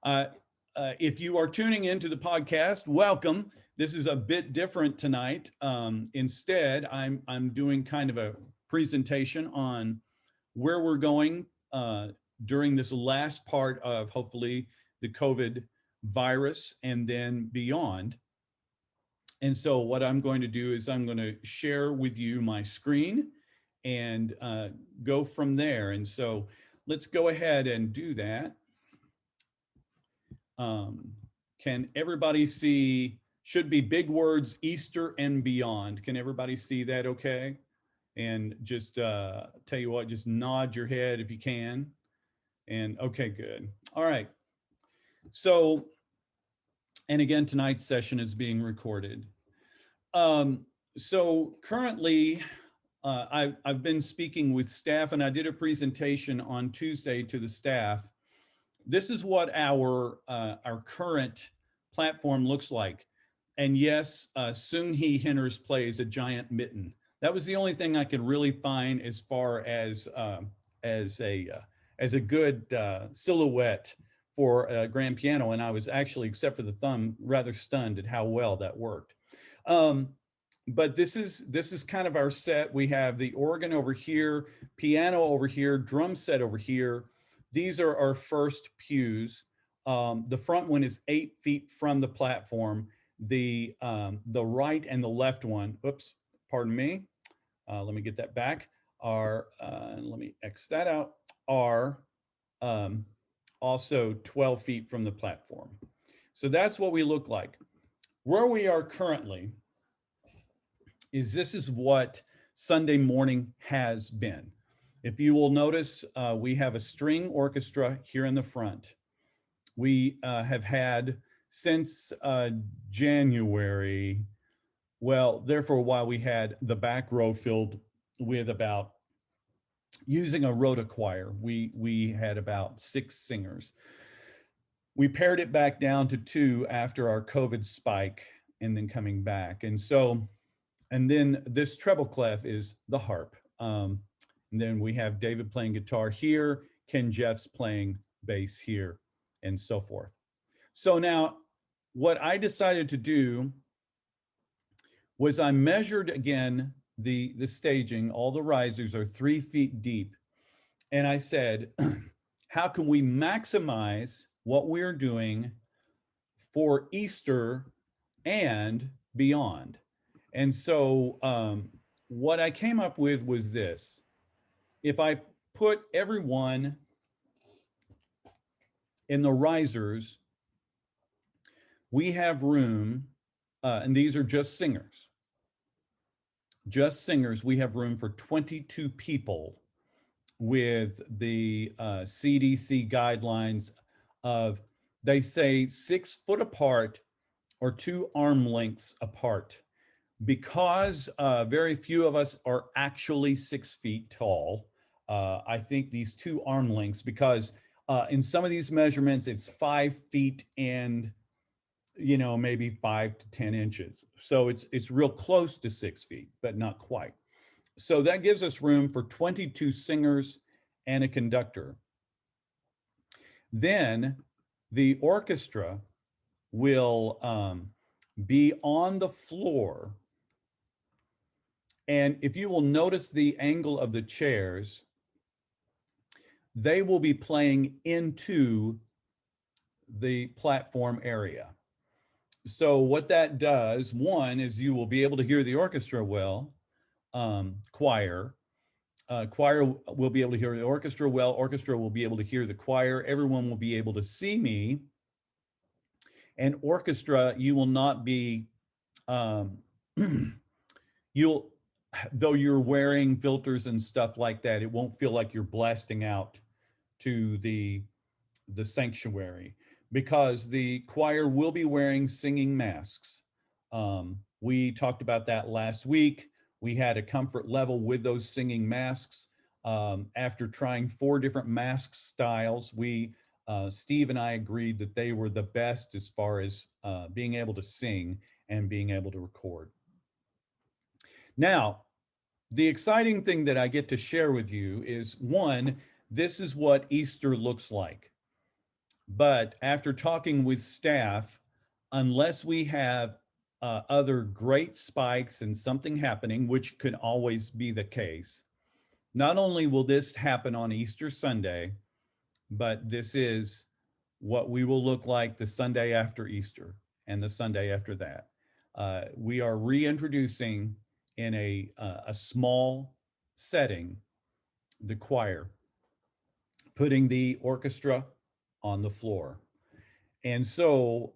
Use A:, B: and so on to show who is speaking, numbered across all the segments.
A: Uh, if you are tuning into the podcast, welcome. This is a bit different tonight. Instead, I'm doing kind of a presentation on where we're going during this last part of hopefully the COVID virus and then beyond. And so what I'm going to do is I'm going to share with you my screen and go from there. And so let's go ahead and do that. Can everybody see, should be big words, Easter and beyond. Can everybody see that okay? And just tell you what, just nod your head if you can. And okay, good. All right. So, and again, tonight's session is being recorded. So currently, I've been speaking with staff, and I did a presentation on Tuesday to the staff. This is what our current platform looks like. And yes, Sung Hee Henner's plays a giant mitten. That was the only thing I could really find as far as a good silhouette for a grand piano. And I was actually, except for the thumb, rather stunned at how well that worked. But this is kind of our set. We have the organ over here, piano over here, drum set over here. These are our first pews. The front one is 8 feet from the platform. The right and the left one, oops, pardon me. Let me get that back. Are, let me X that out, are also 12 feet from the platform. So that's what we look like. Where we are currently is this is what Sunday morning has been. If you will notice, we have a string orchestra here in the front. We have had since January, well, there for a while we had the back row filled with about, using a rota choir, we had about 6 singers. We pared it back down to 2 after our COVID spike and then coming back. And so, and then this treble clef is the harp. And then we have David playing guitar here, Ken Jeffs playing bass here, and so forth. So now what I decided to do was I measured again the staging. All the risers are 3 feet deep. And I said, how can we maximize what we're doing for Easter and beyond? And so what I came up with was this. If I put everyone in the risers, we have room, and these are just singers. Just singers, we have room for 22 people with the CDC guidelines of, they say 6 foot apart or 2 arm lengths apart. Because very few of us are actually 6 feet tall, I think these 2 arm lengths, because in some of these measurements, it's 5 feet and, you know, maybe 5 to 10 inches. So it's real close to 6 feet, but not quite. So that gives us room for 22 singers and a conductor. Then the orchestra will be on the floor. And if you will notice the angle of the chairs, they will be playing into the platform area. So what that does, one, is you will be able to hear the orchestra well, choir. Choir will be able to hear the orchestra well, orchestra will be able to hear the choir, everyone will be able to see me. And orchestra, you will not be, though you're wearing filters and stuff like that, it won't feel like you're blasting out to the sanctuary, because the choir will be wearing singing masks. We talked about that last week. We had a comfort level with those singing masks. After trying 4 different mask styles, Steve and I agreed that they were the best as far as being able to sing and being able to record. Now, the exciting thing that I get to share with you is, one, this is what Easter looks like. But after talking with staff, unless we have other great spikes and something happening, which could always be the case, not only will this happen on Easter Sunday, but this is what we will look like the Sunday after Easter and the Sunday after that. We are reintroducing in a small setting the choir, putting the orchestra on the floor. And so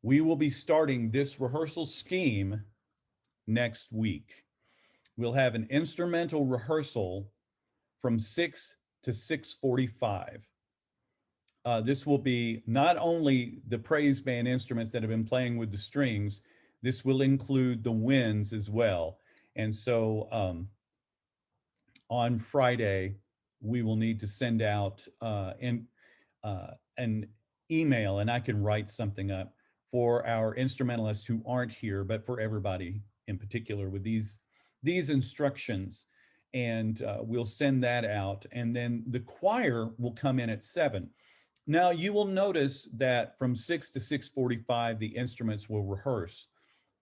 A: we will be starting this rehearsal scheme next week. We'll have an instrumental rehearsal from 6 to 6:45. This will be not only the praise band instruments that have been playing with the strings, this will include the winds as well. And so on Friday, we will need to send out an email, and I can write something up for our instrumentalists who aren't here, but for everybody in particular with these instructions. And we'll send that out. And then the choir will come in at 7. Now you will notice that from 6 to 6:45, the instruments will rehearse.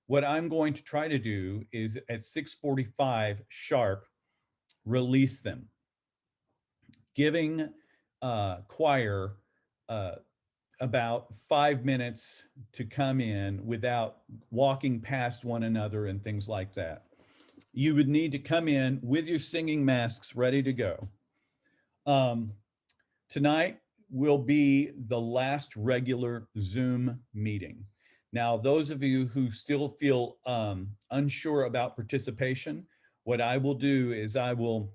A: What I'm going to try to do is at 6:45 sharp, release them, giving choir about 5 minutes to come in without walking past one another and things like that. You would need to come in with your singing masks ready to go. Tonight will be the last regular Zoom meeting. Now, those of you who still feel unsure about participation, what I will do is I will,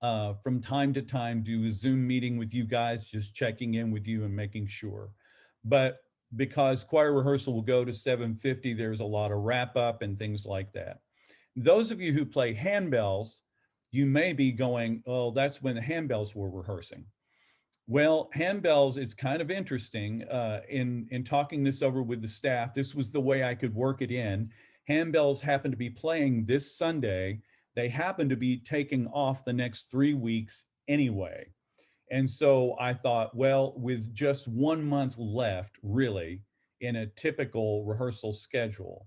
A: from time to time, do a Zoom meeting with you guys, just checking in with you and making sure. But because choir rehearsal will go to 7:50, there's a lot of wrap up and things like that. Those of you who play handbells, you may be going, oh, that's when the handbells were rehearsing. Well, handbells is kind of interesting. In talking this over with the staff, this was the way I could work it in. Handbells happen to be playing this Sunday. They happen to be taking off the next 3 weeks anyway. And so I thought, well, with just 1 month left, really, in a typical rehearsal schedule,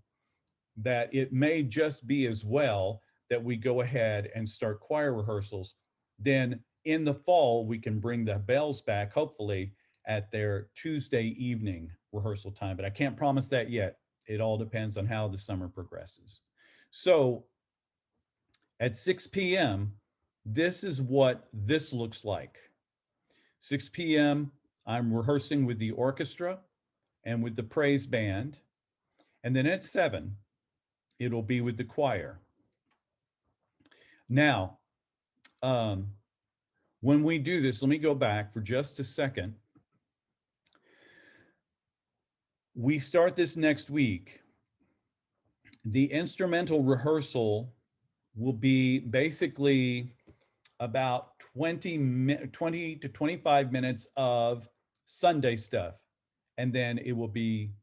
A: that it may just be as well that we go ahead and start choir rehearsals. Then in the fall, we can bring the bells back, hopefully, at their Tuesday evening rehearsal time. But I can't promise that yet. It all depends on how the summer progresses. So at 6 p.m., this is what this looks like. 6 p.m., I'm rehearsing with the orchestra and with the praise band. And then at 7, it'll be with the choir. Now, when we do this, let me go back for just a second. We start this next week. The instrumental rehearsal will be basically about 20 to 25 minutes of Sunday stuff. And then it will be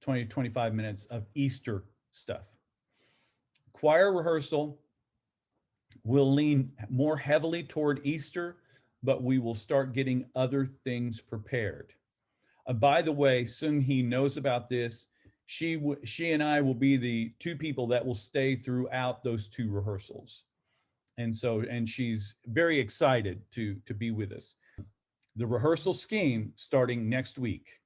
A: 20 to 25 minutes of Easter stuff. Choir rehearsal will lean more heavily toward Easter, but we will start getting other things prepared. By the way, Sung Hee knows about this. She and I will be the two people that will stay throughout those 2 rehearsals. And she's very excited to be with us. The rehearsal scheme starting next week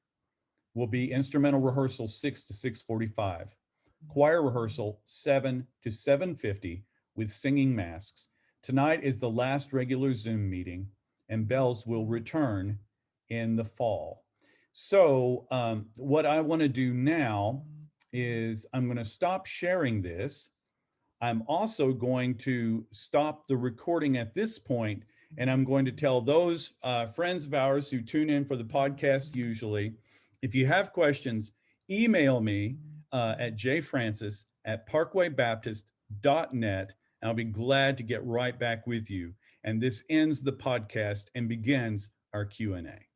A: will be instrumental rehearsal 6 to 6:45, choir rehearsal 7 to 7:50 with singing masks. Tonight is the last regular Zoom meeting, and bells will return in the fall. So what I want to do now is I'm going to stop sharing this. I'm also going to stop the recording at this point, and I'm going to tell those friends of ours who tune in for the podcast usually, if you have questions, email me at jfrancis@parkwaybaptist.net, and I'll be glad to get right back with you. And this ends the podcast and begins our Q&A.